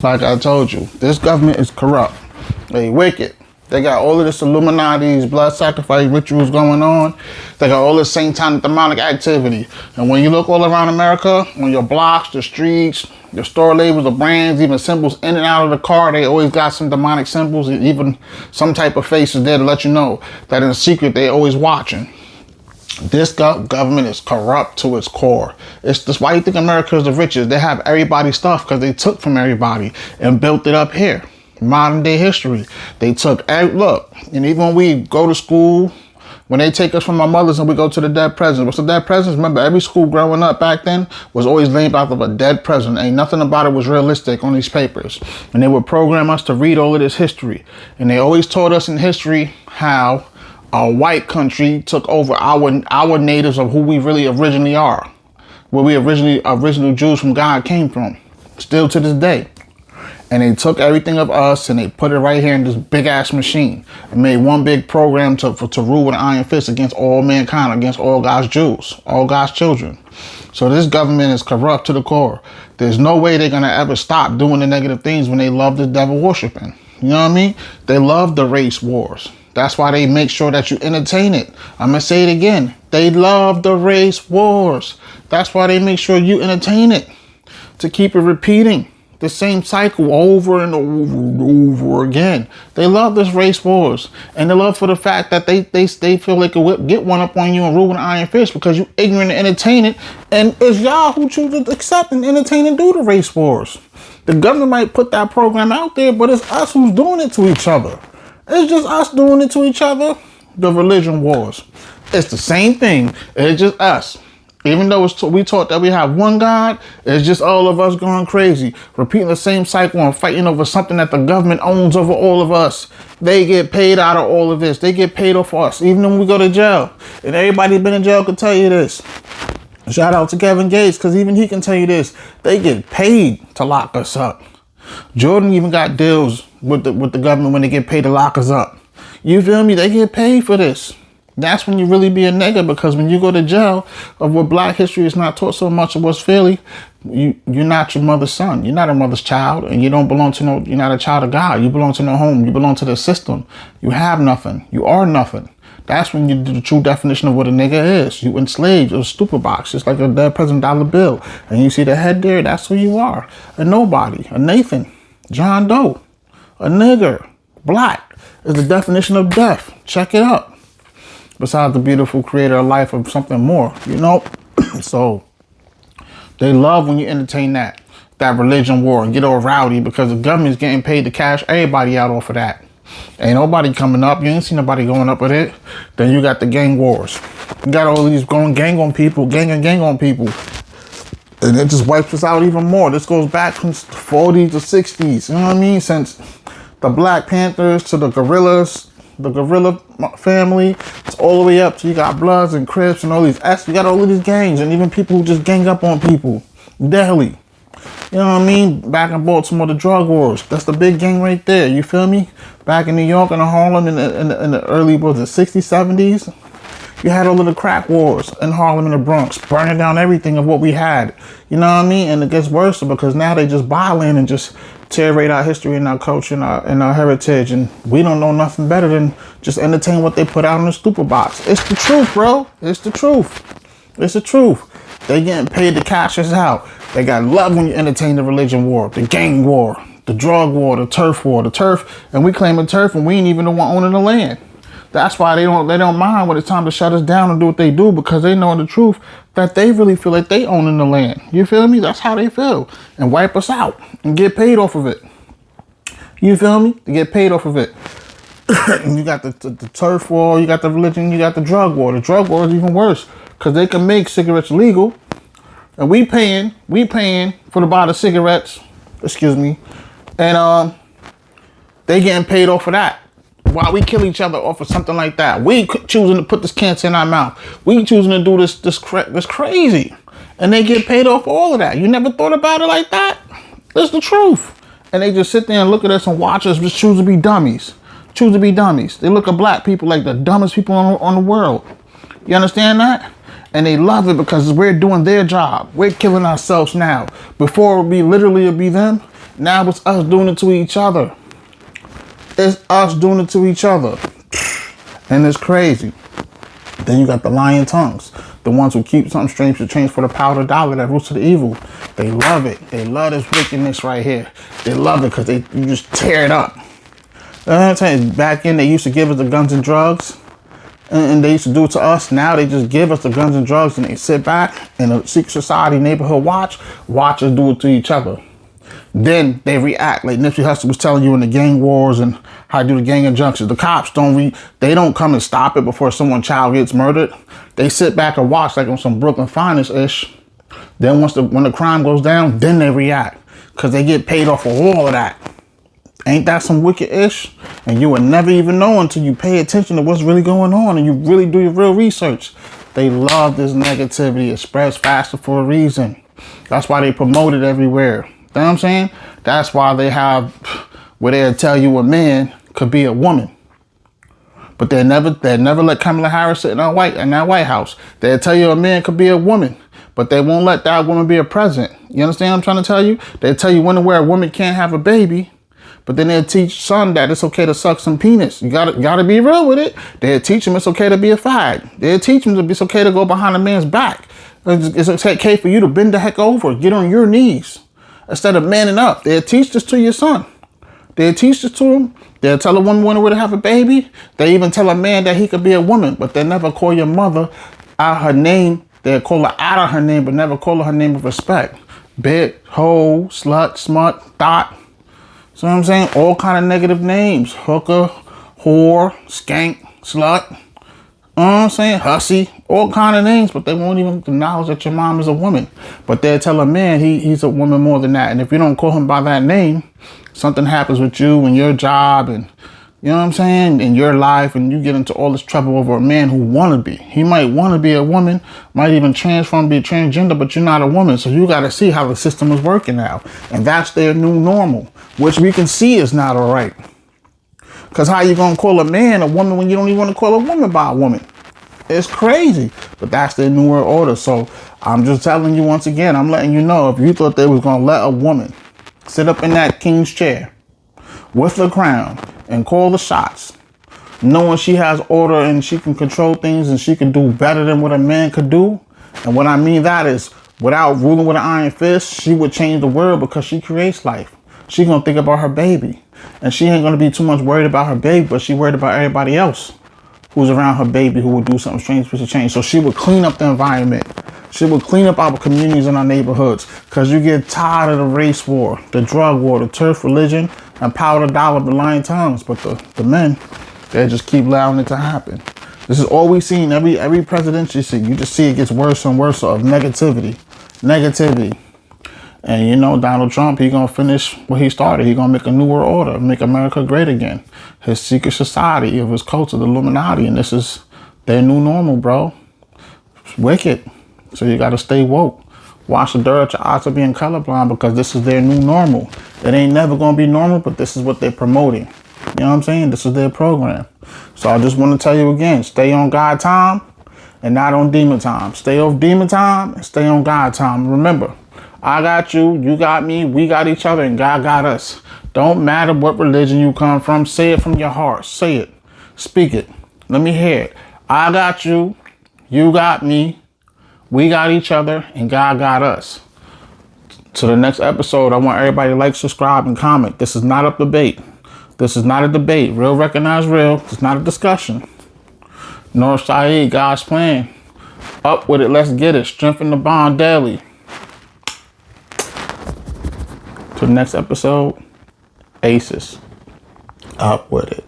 Like I told you, this government is corrupt. They wicked. They got all of this Illuminati's blood sacrifice rituals going on. They got all this satanic demonic activity. And when you look all around America, on your blocks, the streets, the store labels, the brands, even symbols in and out of the car, they always got some demonic symbols, even some type of faces there to let you know that in secret they always watching. This government is corrupt to its core. That's why you think America is the richest. They have everybody's stuff because they took from everybody and built it up here. Modern day history. They took, look, and even when we go to school, when they take us from our mothers and we go to the dead presidents. What's the dead presidents? Remember, every school growing up back then was always named after a dead president. Ain't nothing about it was realistic on these papers. And they would program us to read all of this history. And they always taught us in history how a white country took over our natives of who we really originally are, where we original Jews from God came from, still to this day. And they took everything of us and they put it right here in this big ass machine and made one big program to rule with an iron fist against all mankind, against all God's Jews, all God's children. So this government is corrupt to the core. There's no way they're gonna ever stop doing the negative things when they love the devil worshiping. You know what I mean? They love the race wars. That's why they make sure that you entertain it. I'm going to say it again. They love the race wars. That's why they make sure you entertain it. To keep it repeating. The same cycle over and over and over again. They love this race wars. And they love for the fact that they feel they could get one up on you and rule with an iron fist because you ignorant and entertain it. And it's y'all who choose to accept and entertain and do the race wars. The government might put that program out there, but it's us who's doing it to each other. It's just us doing it to each other. The religion wars. It's the same thing. It's just us. Even though we taught that we have one God, it's just all of us going crazy. Repeating the same cycle and fighting over something that the government owns over all of us. They get paid out of all of this. They get paid off us. Even when we go to jail. And everybody been in jail can tell you this. Shout out to Kevin Gates, because even he can tell you this. They get paid to lock us up. Jordan even got deals with the government when they get paid to lock us up. You feel me? They get paid for this. That's when you really be a nigga, because when you go to jail of what black history is not taught so much of what's fairly, you're not your mother's son. You're not a mother's child, and you don't belong to you're not a child of God. You belong to no home. You belong to the system. You have nothing. You are nothing. That's when you do the true definition of what a nigga is. You enslaved, a stupid box, just like a dead President Dollar Bill. And you see the head there, that's who you are. A nobody, a Nathan, John Doe, a nigger, black is the definition of death. Check it out. Besides the beautiful creator of life of something more, you know? So they love when you entertain that religion war and get all rowdy because the government's getting paid to cash everybody out off of that. Ain't nobody coming up. You ain't see nobody going up with it. Then you got the gang wars. You got all these going gang on people, gang on people. And it just wipes us out even more. This goes back from the 40s to 60s. You know what I mean? Since the Black Panthers to the guerrillas, the guerrilla family, it's all the way up to you got Bloods and Crips and all these You got all of these gangs and even people who just gang up on people daily. You know what I mean? Back in Baltimore, the drug wars. That's the big gang right there. You feel me? Back in New York and Harlem in the early, 60s, 70s, you had all of the crack wars in Harlem and the Bronx, burning down everything of what we had. You know what I mean? And it gets worse because now they just buy land and just tear our history and our culture and our heritage. And we don't know nothing better than just entertain what they put out in the stupid box. It's the truth, bro. It's the truth. It's the truth. They getting paid to cash us out. They got love when you entertain the religion war, the gang war, the drug war, the turf war, the turf. And we claim the turf and we ain't even the one owning the land. That's why they don't mind when it's time to shut us down and do what they do, because they know the truth that they really feel like they owning the land. You feel me? That's how they feel. And wipe us out and get paid off of it. You feel me? To get paid off of it. And you got the turf war, you got the religion, you got the drug war. The drug war is even worse because they can make cigarettes legal. And we paying for the bottle of cigarettes, excuse me, and they getting paid off for that. While we kill each other off of something like that, we choosing to put this cancer in our mouth. We choosing to do this crazy, and they get paid off for all of that. You never thought about it like that? It's the truth. And they just sit there and look at us and watch us just choose to be dummies. Choose to be dummies. They look at black people like the dumbest people on the world. You understand that? And they love it because we're doing their job. We're killing ourselves now. Before it would be them, Now it's us doing it to each other. It's us doing it to each other. And it's crazy. Then you got the lying tongues. The ones who keep something strange to change for the power of the dollar, that roots of the evil. They love it. They love this wickedness right here. They love it because you just tear it up. I'm saying, back in, they used to give us the guns and drugs. And they used to do it to us. Now they just give us the guns and drugs and they sit back in a secret society neighborhood watch us do it to each other. Then they react like Nipsey Hussle was telling you in the gang wars and how to do the gang injunctions. The cops they don't come and stop it before someone's child gets murdered. They sit back and watch like on some Brooklyn Finest-ish. Then when the crime goes down, then they react because they get paid off for all of that. Ain't that some wicked-ish? And you would never even know until you pay attention to what's really going on and you really do your real research. They love this negativity. It spreads faster for a reason. That's why they promote it everywhere. You know what I'm saying? That's why they have where they'll tell you a man could be a woman. But they never let Kamala Harris sit in that White House. They'll tell you a man could be a woman, but they won't let that woman be a president. You understand what I'm trying to tell you? They'll tell you when and where a woman can't have a baby. But then they'll teach son that it's okay to suck some penis. You gotta be real with it. They'll teach him it's okay to be a fag. They'll teach him it's okay to go behind a man's back. It's okay for you to bend the heck over, get on your knees instead of manning up. They'll teach this to your son. They'll teach this to him. They'll tell a woman where to have a baby. They even tell a man that he could be a woman, but they never call your mother out her name. They'll call her out of her name, but never call her name of respect. Bitch, hoe, slut, smut, thought. So what I'm saying? All kind of negative names. Hooker, whore, skank, slut. You know what I'm saying? Hussy. All kind of names, but they won't even acknowledge that your mom is a woman. But they'll tell a man he's a woman more than that. And if you don't call him by that name, something happens with you and your job and, you know what I'm saying, in your life, and you get into all this trouble over a man who want to be. He might want to be a woman, might even transform, be transgender, but you're not a woman. So you got to see how the system is working now. And that's their new normal, which we can see is not all right. Because how you going to call a man a woman when you don't even want to call a woman by a woman? It's crazy. But that's their new world order. So I'm just telling you once again, I'm letting you know, if you thought they was going to let a woman sit up in that king's chair with the crown and call the shots, knowing she has order and she can control things and she can do better than what a man could do. And what I mean that is, without ruling with an iron fist, she would change the world because she creates life. She gonna think about her baby. And she ain't gonna be too much worried about her baby, but she worried about everybody else who's around her baby who would do something strange to change. So she would clean up the environment. She would clean up our communities and our neighborhoods, because you get tired of the race war, the drug war, the turf religion, and power the dollar, the lying tongues. But the men, they just keep allowing it to happen. This is all we've seen. Every presidential seat, you just see it gets worse and worse of negativity. And you know, Donald Trump, he gonna finish what he started. He gonna make a new world order, make America great again. His secret society of his culture, the Illuminati, and this is their new normal, bro. It's wicked. So you gotta stay woke. Watch the dirt. Your eyes are being colorblind, because this is their new normal. It ain't never gonna be normal, but this is what they're promoting. You know what I'm saying? This is their program. So I just want to tell you again, stay on God time and not on demon time. Stay off demon time and stay on God time. Remember, I got you, you got me, we got each other, and God got us. Don't matter what religion you come from. Say it from your heart. Say it. Speak it. Let me hear it. I got you, you got me, we got each other, and God got us. To the next episode, I want everybody to like, subscribe, and comment. This is not a debate. This is not a debate. Real recognize real. It's not a discussion. North Saeed, God's plan. Up with it. Let's get it. Strengthen the bond daily. To the next episode, Aces. Up with it.